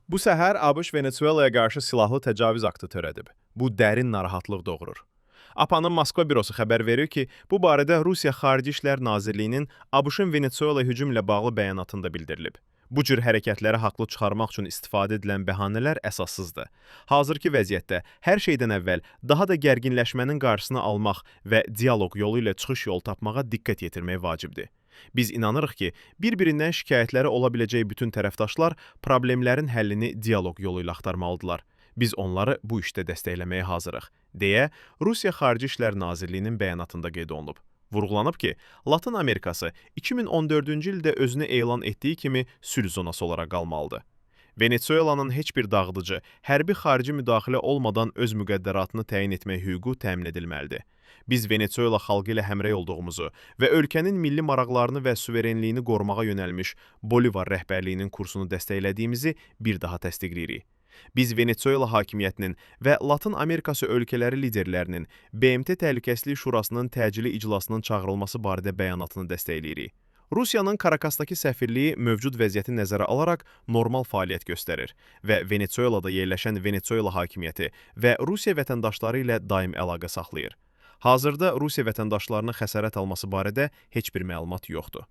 Bu səhər ABŞ Venesuelaya qarşı silahlı təcavüz aktı törədib. Bu dərin narahatlıq doğurur. APA-nın Moskva bürosu xəbər verir ki, bu barədə Rusiya Xarici İşlər Nazirliyinin ABŞ-ın Venesuela hücumla bağlı bəyanatında bildirilib. Bu cür hərəkətləri haqlı çıxarmaq üçün istifadə edilən bəhanələr əsassızdır. Hazırki vəziyyətdə hər şeydən əvvəl daha da gərginləşmənin qarşısını almaq və dialoq yolu ilə çıxış yolu tapmağa diqqət yetirmək vacibdir. Biz inanırıq ki, bir-birindən şikayətləri ola biləcək bütün tərəfdaşlar problemlərin həllini dialoq yolu ilə axtarmalıdırlar. Biz onları bu işdə dəstəkləməyə hazırıq, deyə Rusiya Xarici İşlər Nazirliyinin bəyanatında qeyd olunub. Vurğulanıb ki, Latın Amerikası 2014-cü ildə özünü elan etdiyi kimi sülh zonası olaraq qalmalıdır. Venesuelanın heç bir dağıdıcı, hərbi xarici müdaxilə olmadan öz müqəddəratını təyin etmək hüququ təmin edilməlidir. Biz Venesuela xalqı ilə həmrəy olduğumuzu və ölkənin milli maraqlarını və suverenliyini qorumağa yönəlmiş Bolivar rəhbərliyinin kursunu dəstəklədiyimizi bir daha təsdiqləyirik. Biz Venesuela hakimiyyətinin və Latın Amerikası ölkələri liderlərinin BMT Təhlükəsizlik Şurasının təcili iclasının çağırılması barədə bəyanatını dəstəkləyirik. Rusiyanın Karakasdakı səfirliyi mövcud vəziyyəti nəzərə alaraq normal fəaliyyət göstərir və Venesuelada yerləşən Venesuela hakimiyyəti və Rusiya vətəndaşları ilə daim əlaqə saxlayır. Hazırda Rusiya vətəndaşlarının xəsarət alması barədə heç bir məlumat yoxdur.